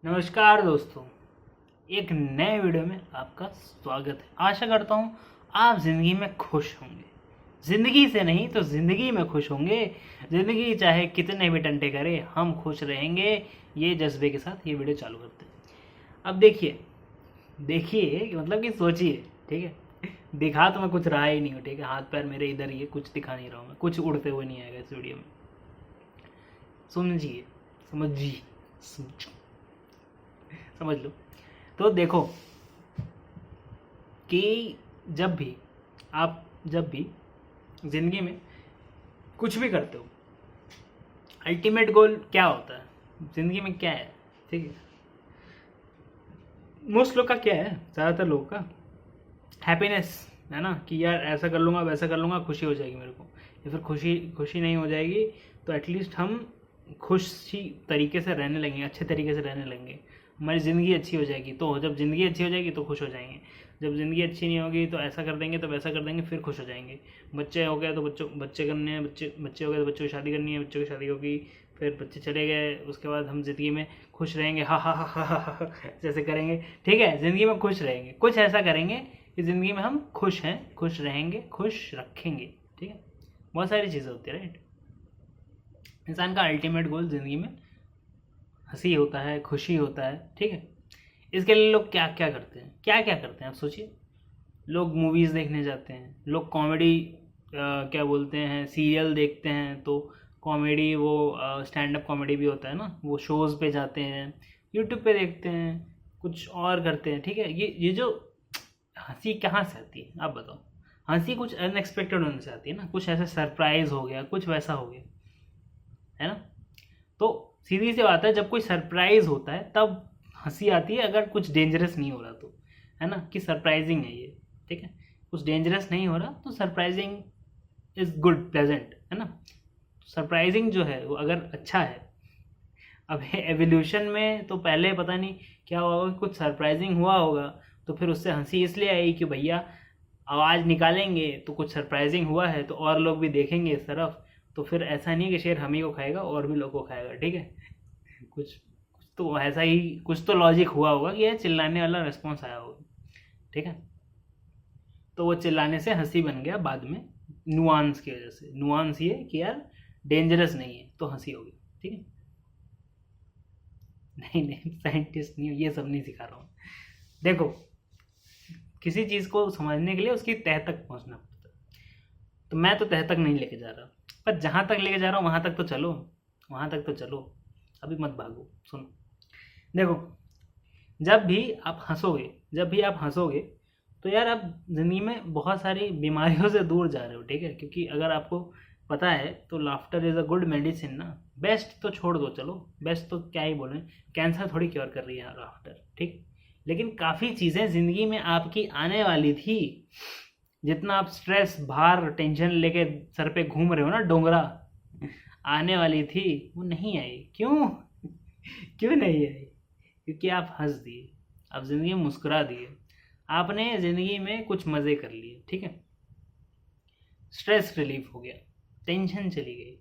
नमस्कार दोस्तों, एक नए वीडियो में आपका स्वागत है। आशा करता हूँ आप ज़िंदगी में खुश होंगे। ज़िंदगी से नहीं तो ज़िंदगी में खुश होंगे। ज़िंदगी चाहे कितने भी टंटे करे, हम खुश रहेंगे। ये जज्बे के साथ ये वीडियो चालू करते हैं। अब देखिए देखिए मतलब कि सोचिए, ठीक है। दिखा तो मैं कुछ रहा ही नहीं हूँ, ठीक है। हाथ पैर मेरे इधर ही है, कुछ दिखा नहीं रहा हूँ मैं, कुछ उड़ते हुए नहीं आएगा इस वीडियो में। समझिए, समझिए, समझ लो। तो देखो कि जब भी ज़िंदगी में कुछ भी करते हो, अल्टीमेट गोल क्या होता है ज़िंदगी में, क्या है, ठीक है। मोस्ट लोग का क्या है, ज़्यादातर लोगों का हैप्पीनेस है ना, कि यार ऐसा कर लूँगा वैसा कर लूँगा, खुशी हो जाएगी मेरे को। या फिर खुशी खुशी नहीं हो जाएगी तो एटलीस्ट हम खुशी तरीके से रहने लगेंगे, अच्छे तरीके से रहने लगेंगे, हमारी ज़िंदगी अच्छी हो जाएगी। तो जब ज़िंदगी अच्छी हो जाएगी तो खुश हो जाएंगे। जब ज़िंदगी अच्छी नहीं होगी तो ऐसा कर देंगे तो वैसा कर देंगे, फिर खुश हो जाएंगे। बच्चे हो गए तो बच्चे करने हैं, बच्चे हो गए तो बच्चों की शादी करनी है, बच्चों की शादी होगी, फिर बच्चे चले गए, उसके बाद हम ज़िंदगी में खुश रहेंगे, हा हा हा हा हा जैसे करेंगे, ठीक है। ज़िंदगी में खुश रहेंगे, कुछ ऐसा करेंगे कि ज़िंदगी में हम खुश हैं, खुश रहेंगे, खुश रखेंगे, ठीक है। बहुत सारी चीज़ें होती है, राइट। इंसान का अल्टीमेट गोल ज़िंदगी में हंसी होता है, खुशी होता है, ठीक है। इसके लिए लोग क्या क्या करते हैं, क्या क्या करते हैं, आप सोचिए। लोग मूवीज़ देखने जाते हैं, लोग कॉमेडी क्या बोलते हैं, सीरियल देखते हैं। तो कॉमेडी वो स्टैंड अप कॉमेडी भी होता है ना, वो शोज़ पे जाते हैं, यूट्यूब पे देखते हैं, कुछ और करते हैं, ठीक है। ये जो हंसी कहाँ से आती है आप बताओ। हंसी कुछ अनएक्सपेक्टेड होने से आती है ना, कुछ ऐसा सरप्राइज हो गया, कुछ वैसा हो गया, है ना। तो सीधी सी बात है, जब कोई सरप्राइज होता है तब हंसी आती है, अगर कुछ डेंजरस नहीं हो रहा तो, है ना, कि सरप्राइजिंग है ये, ठीक है। कुछ डेंजरस नहीं हो रहा तो सरप्राइजिंग इज गुड, प्लेजेंट, है ना। सरप्राइजिंग जो है वो अगर अच्छा है, अब एवोल्यूशन में तो पहले पता नहीं क्या होगा, कुछ सरप्राइजिंग हुआ होगा तो फिर उससे हंसी इसलिए आई कि भैया आवाज़ निकालेंगे तो कुछ सरप्राइजिंग हुआ है, तो और लोग भी देखेंगे इस तरफ, तो फिर ऐसा नहीं कि शेर हम ही को खाएगा और भी लोगों को खाएगा, ठीक है। कुछ तो ऐसा ही, कुछ तो लॉजिक हुआ होगा कि ये चिल्लाने वाला रिस्पॉन्स आया होगा, ठीक है। तो वो चिल्लाने से हंसी बन गया बाद में, नुआंस की वजह से। नुआंस ये कि यार डेंजरस नहीं है तो हंसी होगी, ठीक है। नहीं नहीं, साइंटिस्ट नहीं हूँ, ये सब नहीं सिखा रहा हूँ। देखो, किसी चीज़ को समझने के लिए उसकी तह तक पहुँचना पड़ता है। तो मैं तो तह तक नहीं लेके जा रहा, पर जहाँ तक लेके जा रहा हूँ वहाँ तक तो चलो, वहाँ तक तो चलो, अभी मत भागो। सुनो, देखो, जब भी आप हंसोगे तो यार आप ज़िंदगी में बहुत सारी बीमारियों से दूर जा रहे हो, ठीक है। क्योंकि अगर आपको पता है तो laughter is a good medicine ना। बेस्ट तो छोड़ दो, चलो बेस्ट तो क्या ही बोलें, कैंसर थोड़ी क्योर कर रही है लाफ्टर, ठीक। लेकिन काफ़ी चीज़ें ज़िंदगी में आपकी आने वाली थी। जितना आप स्ट्रेस, भार, टेंशन लेके सर पे घूम रहे हो ना, डोंगरा आने वाली थी, वो नहीं आई। क्यों? क्यों नहीं आई? क्योंकि आप हंस दिए, आप ज़िंदगी में मुस्कुरा दिए, आपने ज़िंदगी में कुछ मज़े कर लिए, ठीक है। स्ट्रेस रिलीफ हो गया, टेंशन चली गई,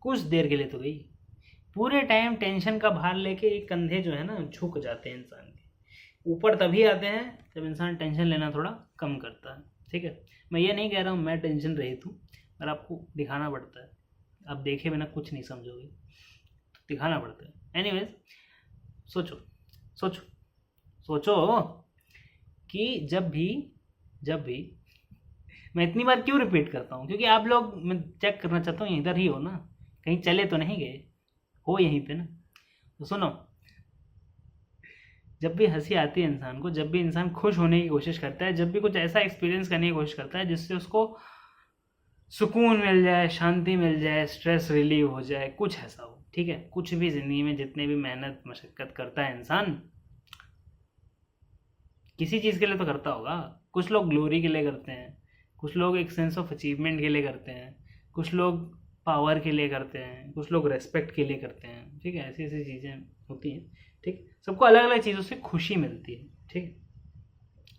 कुछ देर के लिए तो गई। पूरे टाइम टेंशन का भार लेके ये कंधे जो है ना झुक जाते हैं इंसान के ऊपर, तभी आते हैं जब इंसान टेंशन लेना थोड़ा कम करता है, ठीक है। मैं ये नहीं कह रहा हूँ मैं टेंशन रहित हूँ, पर आपको दिखाना पड़ता है। आप देखे बिना कुछ नहीं समझोगे, तो दिखाना पड़ता है। एनीवेज, सोचो सोचो सोचो कि जब भी मैं इतनी बार क्यों रिपीट करता हूँ, क्योंकि आप लोग, मैं चेक करना चाहता हूँ इधर ही हो ना, कहीं चले तो नहीं गए हो, यहीं पे ना। तो सुनो, जब भी हंसी आती है इंसान को, जब भी इंसान खुश होने की कोशिश करता है, जब भी कुछ ऐसा एक्सपीरियंस करने की कोशिश करता है जिससे उसको सुकून मिल जाए, शांति मिल जाए, स्ट्रेस रिलीव हो जाए, कुछ ऐसा हो, ठीक है। कुछ भी ज़िंदगी में जितने भी मेहनत मशक्क़त करता है इंसान, किसी चीज़ के लिए तो करता होगा। कुछ लोग ग्लोरी के लिए करते हैं, कुछ लोग एक सेंस ऑफ अचीवमेंट के लिए करते हैं, कुछ लोग पावर के लिए करते हैं, कुछ लोग रेस्पेक्ट के लिए करते हैं, ठीक है। ऐसी ऐसी चीज़ें होती हैं, ठीक। सबको अलग अलग चीज़ों से खुशी मिलती है, ठीक।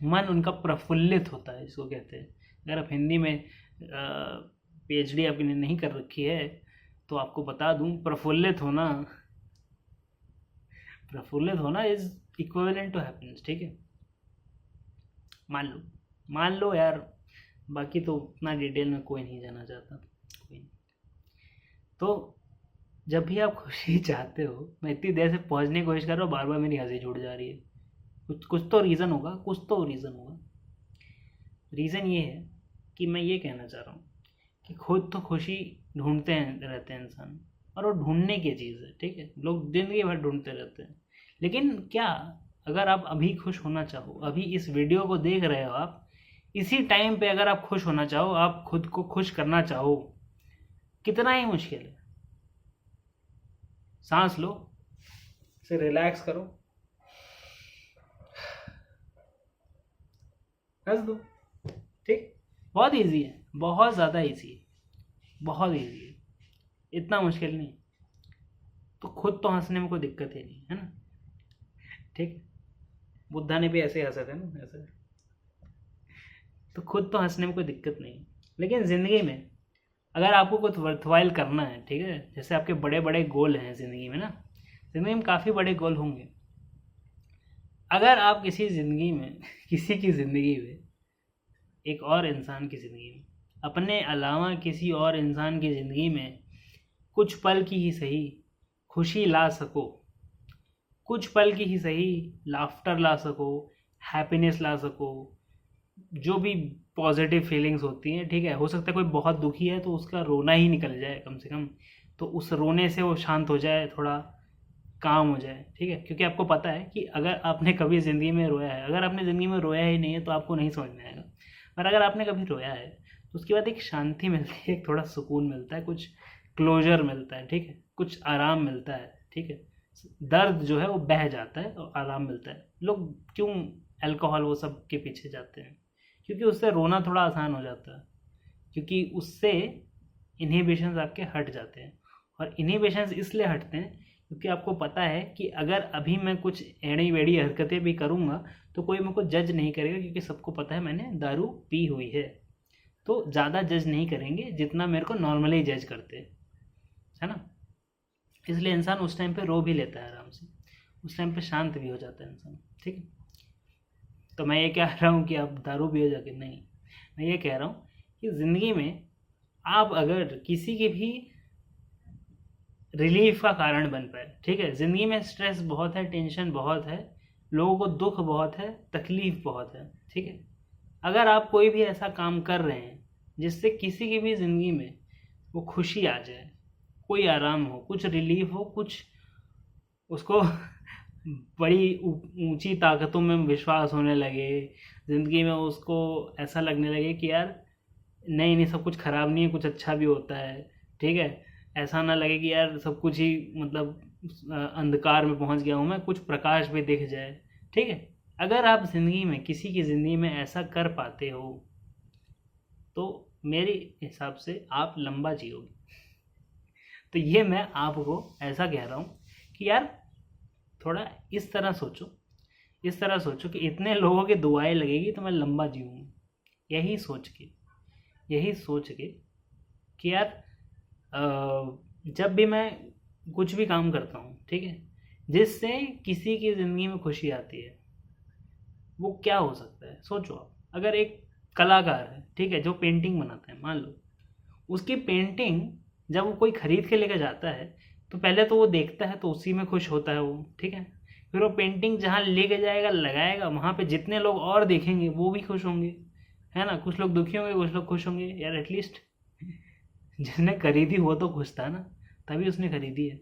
मन उनका प्रफुल्लित होता है, जिसको कहते हैं। अगर आप हिंदी में पीएचडी आपने नहीं कर रखी है तो आपको बता दूं, प्रफुल्लित होना, प्रफुल्लित होना इज इक्विवेलेंट टू हैप्पीनेस, ठीक है। मान लो यार, बाकी तो उतना डिटेल में कोई नहीं जाना चाहता, कोई नहीं। तो जब भी आप खुशी चाहते हो, मैं इतनी देर से पहुंचने की कोशिश कर रहा हूँ, बार बार मेरी हंसी छूट जा रही है। कुछ तो रीज़न होगा, कुछ तो रीज़न होगा। रीज़न ये है कि मैं ये कहना चाह रहा हूँ कि खुद तो खुशी ढूंढते हैं रहते हैं इंसान, और वो ढूंढने की चीज़ है, ठीक है। लोग जिंदगी भर ढूंढते रहते हैं, लेकिन क्या अगर आप अभी खुश होना चाहो, अभी इस वीडियो को देख रहे हो आप, इसी टाइम पे अगर आप खुश होना चाहो, आप खुद को खुश करना चाहो, कितना ही मुश्किल है। सांस लो, से रिलैक्स करो, हंस दो, ठीक। बहुत इजी है, बहुत ज़्यादा इजी है, बहुत इजी है, इतना मुश्किल नहीं। तो खुद तो हंसने में कोई दिक्कत ही नहीं है ना, ठीक। बुद्धा ने भी ऐसे हंसे थे ना, ऐसे। तो खुद तो हंसने में कोई दिक्कत नहीं, लेकिन ज़िंदगी में अगर आपको कुछ वर्थवाइल करना है, ठीक है, जैसे आपके बड़े बड़े गोल हैं ज़िंदगी में ना, ज़िंदगी में काफ़ी बड़े गोल होंगे। अगर आप किसी ज़िंदगी में किसी की ज़िंदगी में, एक और इंसान की ज़िंदगी में, अपने अलावा किसी और इंसान की ज़िंदगी में कुछ पल की ही सही खुशी ला सको, कुछ पल की ही सही लाफ्टर ला सको, हैप्पीनेस ला सको, जो भी पॉजिटिव फीलिंग्स होती हैं, ठीक है। हो सकता है कोई बहुत दुखी है तो उसका रोना ही निकल जाए कम से कम, तो उस रोने से वो शांत हो जाए, थोड़ा काम हो जाए, ठीक है। क्योंकि आपको पता है कि अगर आपने कभी ज़िंदगी में रोया है, अगर आपने ज़िंदगी में रोया ही नहीं है तो आपको नहीं समझ में आएगा, पर अगर आपने कभी रोया है तो उसके बाद एक शांति मिलती है, एक थोड़ा सुकून मिलता है, कुछ क्लोजर मिलता है, ठीक है, कुछ आराम मिलता है, ठीक है। दर्द जो है वो बह जाता है और आराम मिलता है। लोग क्यों अल्कोहल वो सब के पीछे जाते हैं? क्योंकि उससे रोना थोड़ा आसान हो जाता है, क्योंकि उससे इनहिबिशंस आपके हट जाते हैं। और इनहिबिशंस इसलिए हटते हैं क्योंकि आपको पता है कि अगर अभी मैं कुछ एड़ी वेड़ी हरकतें भी करूँगा तो कोई मेरे को जज नहीं करेगा, क्योंकि सबको पता है मैंने दारू पी हुई है। तो ज़्यादा जज नहीं करेंगे जितना मेरे को नॉर्मली जज करते हैं, है ना। इसलिए इंसान उस टाइम पे रो भी लेता है आराम से, उस टाइम पे शांत भी हो जाता है इंसान, ठीक है। तो मैं ये कह रहा हूँ कि आप दारू पियो जाके, नहीं, मैं ये कह रहा हूँ कि ज़िंदगी में आप अगर किसी के भी रिलीफ का कारण बन पाए, ठीक है। ज़िंदगी में स्ट्रेस बहुत है, टेंशन बहुत है, लोगों को दुख बहुत है, तकलीफ बहुत है, ठीक है। अगर आप कोई भी ऐसा काम कर रहे हैं जिससे किसी की भी ज़िंदगी में वो खुशी आ जाए, कोई आराम हो, कुछ रिलीफ हो, कुछ उसको बड़ी ऊंची ताकतों में विश्वास होने लगे, ज़िंदगी में उसको ऐसा लगने लगे कि यार नहीं नहीं, सब कुछ ख़राब नहीं है, कुछ अच्छा भी होता है, ठीक है। ऐसा ना लगे कि यार सब कुछ ही मतलब अंधकार में पहुंच गया हूँ मैं, कुछ प्रकाश भी दिख जाए, ठीक है। अगर आप ज़िंदगी में किसी की ज़िंदगी में ऐसा कर पाते हो तो मेरे हिसाब से आप लंबा जियोगे। तो ये मैं आपको ऐसा कह रहा हूँ कि यार थोड़ा इस तरह सोचो, इस तरह सोचो कि इतने लोगों की दुआएं लगेगी तो मैं लंबा जीऊँगा। यही सोच के कि यार जब भी मैं कुछ भी काम करता हूँ, ठीक है, जिससे किसी की ज़िंदगी में खुशी आती है, वो क्या हो सकता है? सोचो आप। अगर एक कलाकार है, ठीक है, जो पेंटिंग बनाता है, मान लो उसकी पेंटिंग जब वो कोई खरीद के लेकर जाता है तो पहले तो वो देखता है तो उसी में खुश होता है वो, ठीक है। फिर वो पेंटिंग जहाँ लेके जाएगा, लगाएगा, वहाँ पे जितने लोग और देखेंगे वो भी खुश होंगे, है ना। कुछ लोग दुखी होंगे, कुछ लोग खुश होंगे। यार एटलीस्ट जिसने खरीदी वो तो खुश था ना, तभी उसने खरीदी है।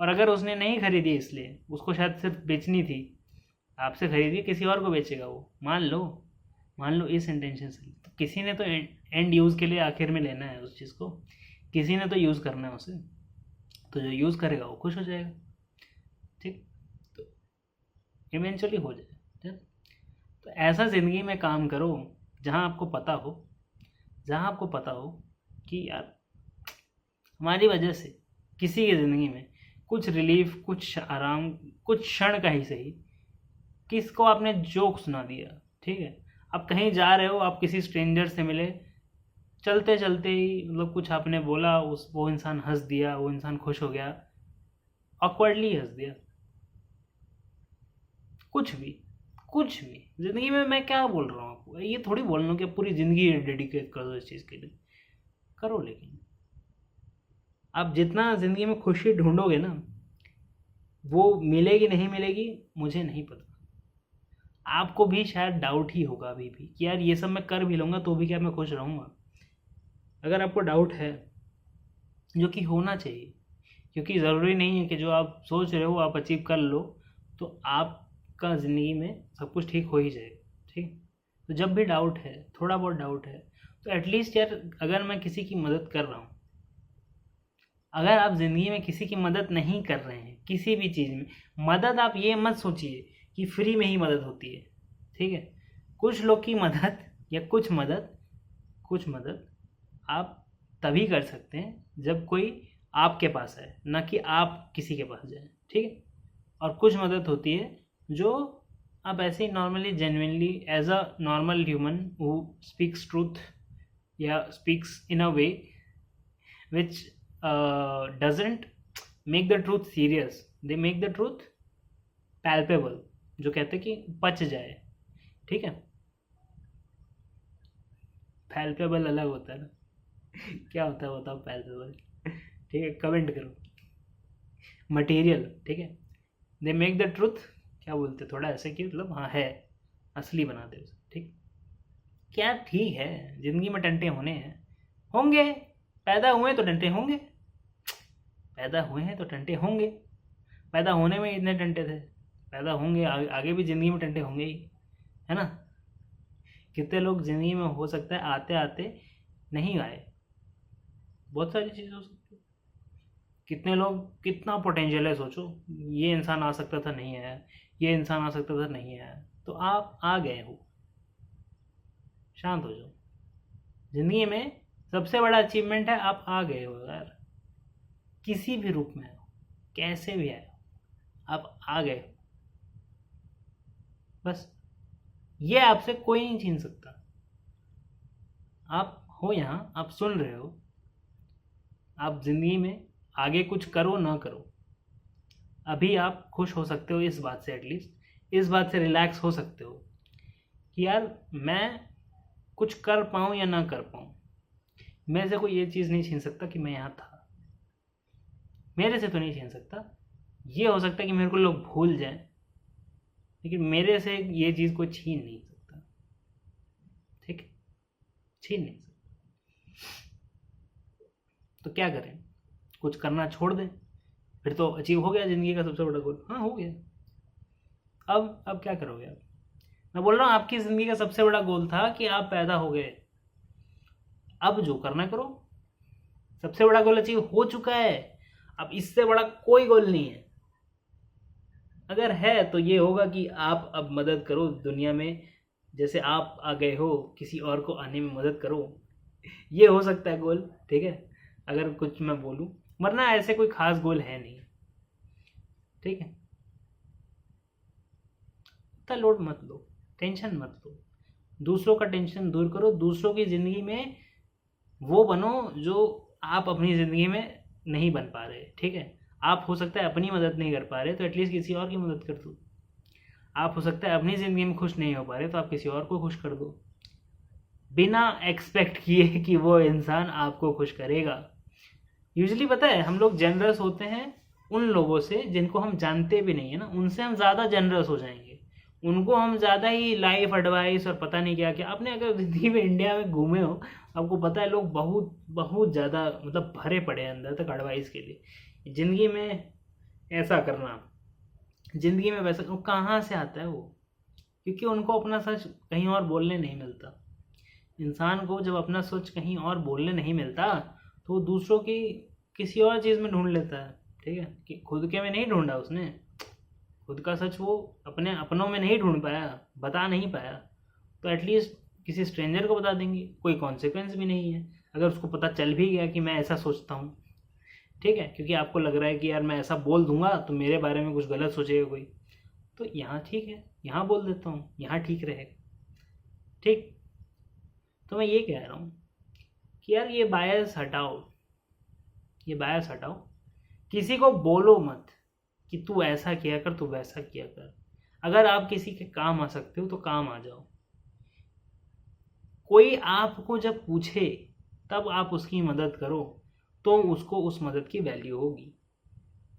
और अगर उसने नहीं खरीदी, इसलिए उसको शायद सिर्फ बेचनी थी, आपसे खरीदी, किसी और को बेचेगा वो, मान लो इस इंटेंशन से, तो किसी ने तो एंड यूज़ के लिए आखिर में लेना है उस चीज़ को, किसी ने तो यूज़ करना है उसे, तो जो यूज़ करेगा वो खुश हो जाएगा, ठीक। तो इवेंचुअली हो जाए, ठीक। तो ऐसा ज़िंदगी में काम करो जहाँ आपको पता हो कि यार हमारी वजह से किसी की ज़िंदगी में कुछ रिलीफ, कुछ आराम, कुछ क्षण का ही सही, किसको आपने जोक सुना दिया, ठीक है। आप कहीं जा रहे हो, आप किसी स्ट्रेंजर से मिले, चलते चलते ही मतलब कुछ आपने बोला, वो इंसान हंस दिया, वो इंसान खुश हो गया, ऑकवर्डली हंस दिया, कुछ भी, कुछ भी ज़िंदगी में। मैं क्या बोल रहा हूँ आपको, ये थोड़ी बोल रहा हूँ कि पूरी ज़िंदगी डेडिकेट कर दो इस चीज़ के लिए, करो। लेकिन आप जितना ज़िंदगी में खुशी ढूंढोगे ना, वो मिलेगी नहीं मिलेगी मुझे नहीं पता। आपको भी शायद डाउट ही होगा अभी भी कि यार ये सब मैं कर भी लूँगा तो भी क्या मैं खुश रहूँगा। अगर आपको डाउट है, जो कि होना चाहिए, क्योंकि ज़रूरी नहीं है कि जो आप सोच रहे हो आप अचीव कर लो तो आपका ज़िंदगी में सब कुछ ठीक हो ही जाएगा। ठीक, तो जब भी डाउट है, थोड़ा बहुत डाउट है, तो एटलीस्ट यार अगर मैं किसी की मदद कर रहा हूँ, अगर आप ज़िंदगी में किसी की मदद नहीं कर रहे हैं किसी भी चीज़ में, मदद आप ये मत सोचिए कि फ्री में ही मदद होती है। ठीक है, कुछ लोग की मदद या कुछ मदद आप तभी कर सकते हैं जब कोई आपके पास है, ना कि आप किसी के पास जाए। ठीक है, और कुछ मदद होती है जो आप ऐसे ही normally genuinely as a normal human who speaks truth या speaks in a way which doesn't make the truth serious, they make the truth palpable, जो कहते हैं कि पच जाए। ठीक है, palpable अलग होता है ना, क्या होता है बताओ palpable? ठीक है, कमेंट करो। मटेरियल, ठीक है, दे मेक द ट्रूथ, क्या बोलते, थोड़ा ऐसे कि मतलब हाँ है, असली बनाते उसे। ठीक, क्या ठीक है, जिंदगी में टंटे होने हैं, होंगे, पैदा हुए तो टंटे होंगे, पैदा हुए हैं तो टंटे होंगे, पैदा होने में इतने टंटे थे, पैदा होंगे, आगे भी ज़िंदगी में टंटे होंगे ही, है ना। कितने लोग ज़िंदगी में हो सकता है आते आते नहीं आए, बहुत सारी चीज़ें हो सकती है। कितने लोग, कितना पोटेंशियल है सोचो, ये इंसान आ सकता था नहीं आया, ये इंसान आ सकता था नहीं आया, तो आप आ गए हो। शांत हो जाओ, ज़िंदगी में सबसे बड़ा अचीवमेंट है आप आ गए हो यार, किसी भी रूप में आए हो, कैसे भी आए हो, आप आ गए हो, बस ये आपसे कोई नहीं छीन सकता। आप हो यहाँ, आप सुन रहे हो, आप जिंदगी में आगे कुछ करो ना करो, अभी आप खुश हो सकते हो इस बात से, एटलीस्ट इस बात से रिलैक्स हो सकते हो कि यार मैं कुछ कर पाऊँ या ना कर पाऊँ, मेरे से कोई ये चीज़ नहीं छीन सकता कि मैं यहाँ था, मेरे से तो नहीं छीन सकता। ये हो सकता है कि मेरे को लोग भूल जाएं, लेकिन मेरे से ये चीज़ कोई छीन नहीं सकता। ठीक है, छीन नहीं सकता। तो क्या करें, कुछ करना छोड़ दें, फिर तो अचीव हो गया ज़िंदगी का सबसे बड़ा गोल। हाँ हो गया, अब क्या करोगे आप? मैं बोल रहा हूँ आपकी ज़िंदगी का सबसे बड़ा गोल था कि आप पैदा हो गए, अब जो करना करो, सबसे बड़ा गोल अचीव हो चुका है, अब इससे बड़ा कोई गोल नहीं है। अगर है तो ये होगा कि आप अब मदद करो दुनिया में, जैसे आप आ गए हो किसी और को आने में मदद करो, ये हो सकता है गोल। ठीक है, अगर कुछ मैं बोलूँ, वरना ऐसे कोई खास गोल है नहीं। ठीक है, इतना लोड मत लो, टेंशन मत लो, दूसरों का टेंशन दूर करो, दूसरों की ज़िंदगी में वो बनो जो आप अपनी ज़िंदगी में नहीं बन पा रहे। ठीक है, आप हो सकता है अपनी मदद नहीं कर पा रहे तो एटलीस्ट किसी और की मदद कर दो, आप हो सकता है अपनी ज़िंदगी में खुश नहीं हो पा रहे तो आप किसी और को खुश कर दो, बिना एक्सपेक्ट किए कि वो इंसान आपको खुश करेगा। यूजुअली पता है हम लोग जनरस होते हैं उन लोगों से जिनको हम जानते भी नहीं है ना, उनसे हम ज़्यादा जनरस हो जाएंगे, उनको हम ज़्यादा ही लाइफ एडवाइस और पता नहीं क्या क्या। आपने अगर ज़िंदगी में इंडिया में घूमे हो, आपको पता है लोग बहुत बहुत ज़्यादा मतलब भरे पड़े हैं अंदर तक एडवाइस के लिए, ज़िंदगी में ऐसा करना, ज़िंदगी में वैसा, वो कहाँ से आता है वो? क्योंकि उनको अपना सच कहीं और बोलने नहीं मिलता। इंसान को जब अपना सच कहीं और बोलने नहीं मिलता तो वो दूसरों की किसी और चीज़ में ढूंढ लेता है। ठीक है, कि खुद के में नहीं ढूंढा उसने, खुद का सच वो अपने अपनों में नहीं ढूंढ पाया, बता नहीं पाया, तो एटलीस्ट किसी स्ट्रेंजर को बता देंगे, कोई कॉन्सिक्वेंस भी नहीं है अगर उसको पता चल भी गया कि मैं ऐसा सोचता हूँ। ठीक है, क्योंकि आपको लग रहा है कि यार मैं ऐसा बोल दूंगा तो मेरे बारे में कुछ गलत सोचेगा कोई, तो यहाँ ठीक है, यहाँ बोल देता हूँ, यहाँ ठीक रहेगा। ठीक, तो मैं ये कह रहा हूँ कि यार ये बायस हटाओ, ये बायस हटाओ, किसी को बोलो मत कि तू ऐसा किया कर, तू वैसा किया कर। अगर आप किसी के काम आ सकते हो तो काम आ जाओ। कोई आपको जब पूछे तब आप उसकी मदद करो, तो उसको उस मदद की वैल्यू होगी।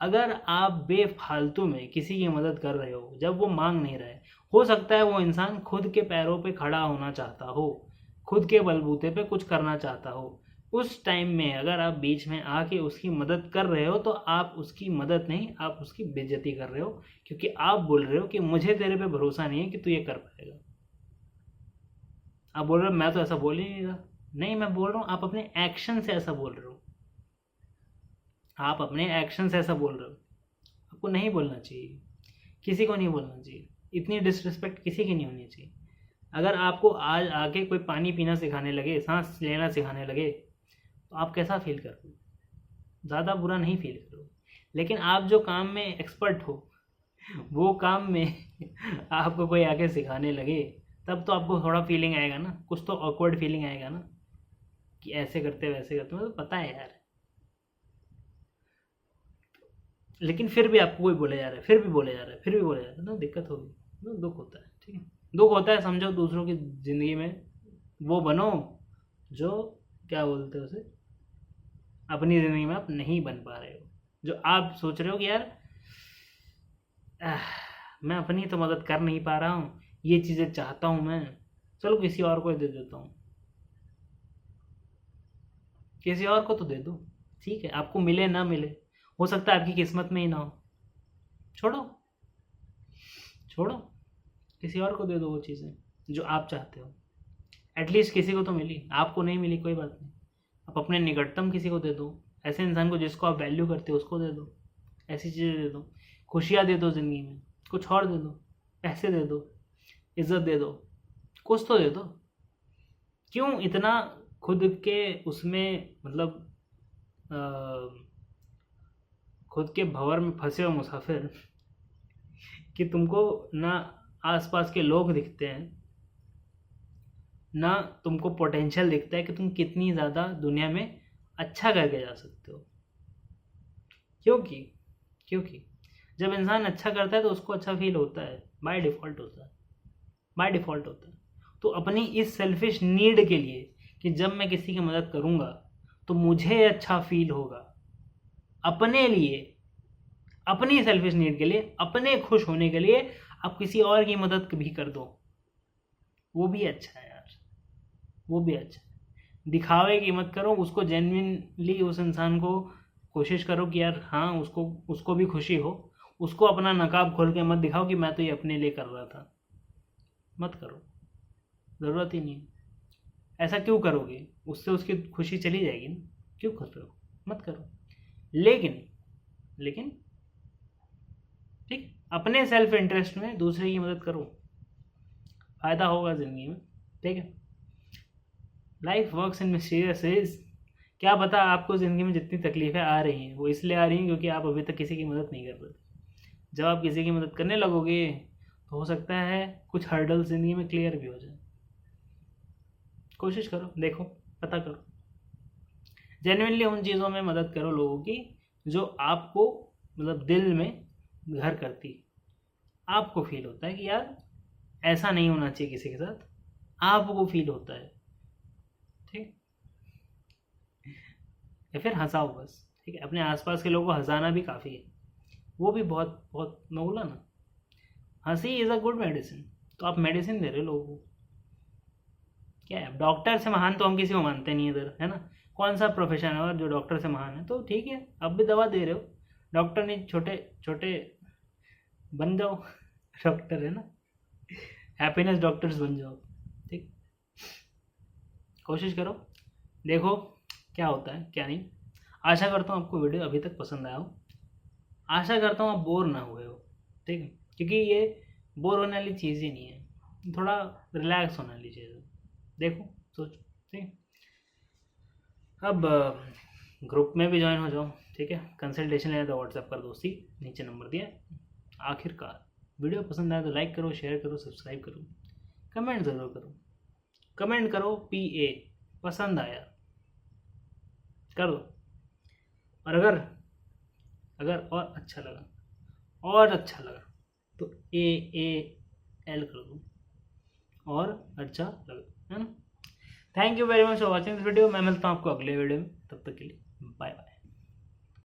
अगर आप बेफालतू में किसी की मदद कर रहे हो जब वो मांग नहीं रहा है, हो सकता है वो इंसान खुद के पैरों पे खड़ा होना चाहता हो, खुद के बलबूते पे कुछ करना चाहता हो, उस टाइम में अगर आप बीच में आके उसकी मदद कर रहे हो तो आप उसकी मदद नहीं, आप उसकी बेइज्जती कर रहे हो, क्योंकि आप बोल रहे हो कि मुझे तेरे पे भरोसा नहीं है कि तू ये कर पाएगा। आप बोल रहे हो मैं तो ऐसा बोल ही नहीं रहा। नहीं, मैं बोल रहा हूँ आप अपने एक्शन से ऐसा बोल रहे हो, आप अपने एक्शन से ऐसा बोल रहे हो। आपको नहीं बोलना चाहिए, किसी को नहीं बोलना चाहिए, इतनी डिसरिस्पेक्ट किसी की नहीं होनी चाहिए। अगर आपको आज आके कोई पानी पीना सिखाने लगे, सांस लेना सिखाने लगे, तो आप कैसा फील करोगे? ज़्यादा बुरा नहीं फील करोगे। लेकिन आप जो काम में एक्सपर्ट हो, वो काम में आपको कोई आके सिखाने लगे, तब तो आपको थोड़ा फीलिंग आएगा ना, कुछ तो ऑकवर्ड फीलिंग आएगा ना, कि ऐसे करते वैसे करते, मुझे तो पता है यार। लेकिन फिर भी आपको कोई बोले जा रहा है, फिर भी बोले जा रहा है, फिर भी बोले जा रहा है, तो दिक्कत होगी, तो दुख होता है। ठीक है, दुख होता है, समझो दूसरों की ज़िंदगी में वो बनो जो, क्या बोलते हैं उसे, अपनी ज़िंदगी में आप नहीं बन पा रहे हो। जो आप सोच रहे हो कि यार मैं अपनी तो मदद कर नहीं पा रहा हूँ, ये चीज़ें चाहता हूँ मैं, चलो किसी और को दे देता हूँ, किसी और को तो दे दो। ठीक है, आपको मिले ना मिले, हो सकता है आपकी किस्मत में ही ना हो, छोड़ो, छोड़ो, किसी और को दे दो वो चीज़ें जो आप चाहते हो। एटलीस्ट किसी को तो मिली, आपको नहीं मिली कोई बात नहीं, आप अपने निकटतम किसी को दे दो, ऐसे इंसान को जिसको आप वैल्यू करते हो उसको दे दो, ऐसी चीज़ें दे दो, खुशियाँ दे दो ज़िंदगी में, कुछ और दे दो, पैसे दे दो, इज्जत दे दो, कुछ तो दे दो। क्यों इतना खुद के उसमें, मतलब खुद के भंवर में फंसे हो मुसाफिर, कि तुमको ना आसपास के लोग दिखते हैं, ना तुमको पोटेंशियल दिखता है कि तुम कितनी ज़्यादा दुनिया में अच्छा करके जा सकते हो। क्योंकि क्योंकि जब इंसान अच्छा करता है तो उसको अच्छा फील होता है, बाय डिफ़ॉल्ट होता है, बाय डिफ़ॉल्ट होता है। तो अपनी इस सेल्फिश नीड के लिए कि जब मैं किसी की मदद करूँगा तो मुझे अच्छा फील होगा, अपने लिए, अपनी सेल्फिश नीड के लिए, अपने खुश होने के लिए आप किसी और की मदद भी कर दो, वो भी अच्छा है यार, वो भी अच्छा है। दिखावे की मत करो, उसको जेन्युइनली उस इंसान को कोशिश करो कि यार हाँ, उसको उसको भी खुशी हो, उसको अपना नकाब खोल के मत दिखाओ कि मैं तो ये अपने लिए कर रहा था, मत करो, ज़रूरत ही नहीं। ऐसा क्यों करोगे? उससे उसकी खुशी चली जाएगी ना, क्यों कर रहे हो? मत करो। लेकिन लेकिन ठीक, अपने सेल्फ इंटरेस्ट में दूसरे की मदद करो, फ़ायदा होगा ज़िंदगी में। ठीक है, life works in mysterious ways. क्या पता आपको ज़िंदगी में जितनी तकलीफ़ें आ रही हैं वो इसलिए आ रही हैं क्योंकि आप अभी तक किसी की मदद नहीं कर रहे थे। जब आप किसी की मदद करने लगोगे तो हो सकता है कुछ हर्डल ज़िंदगी में क्लियर भी हो जाए। कोशिश करो, देखो, पता करो, जेन्युइनली उन चीज़ों में मदद करो लोगों की जो आपको, मतलब दिल में घर करती, आपको फील होता है कि यार ऐसा नहीं होना चाहिए किसी के साथ, आपको फील होता है। ठीक, या फिर हंसाओ बस। ठीक है, अपने आसपास के लोगों को हंसाना भी काफ़ी है, वो भी बहुत बहुत, मैं बोला ना, हंसी इज़ अ गुड मेडिसिन। तो आप मेडिसिन दे रहे हो लोगों को। क्या है, डॉक्टर से महान तो हम किसी को मानते नहीं इधर, है ना? कौन सा प्रोफेशन है और जो डॉक्टर से महान है? तो ठीक है, अब भी दवा दे रहे हो, डॉक्टर नहीं, छोटे छोटे बन जाओ डॉक्टर, है ना? हैप्पीनेस डॉक्टर्स बन जाओ। ठीक, कोशिश करो, देखो क्या होता है क्या नहीं। आशा करता हूँ आपको वीडियो अभी तक पसंद आया हो, आशा करता हूँ आप बोर ना हुए हो। ठीक है, क्योंकि ये बोर होने वाली चीज़ ही नहीं है, थोड़ा रिलैक्स होने वाली चीज़ है। देखो, सोचो। ठीक है, अब ग्रुप में भी ज्वाइन हो जाओ। ठीक है, कंसल्टेशन लेना तो व्हाट्सएप कर दोस्ती, नीचे नंबर दिया। आखिरकार वीडियो पसंद आया तो लाइक करो, शेयर करो, सब्सक्राइब करो, कमेंट ज़रूर करो, कमेंट करो PA पसंद आया कर दो। और अगर अगर और अच्छा लगा, और अच्छा लगा, तो AAL कर दूँ और अच्छा लगे, है ना। Thank you very much for watching this video. मैं मिलता हूँ आपको अगले वीडियो में, तब तक के लिए बाय बाय।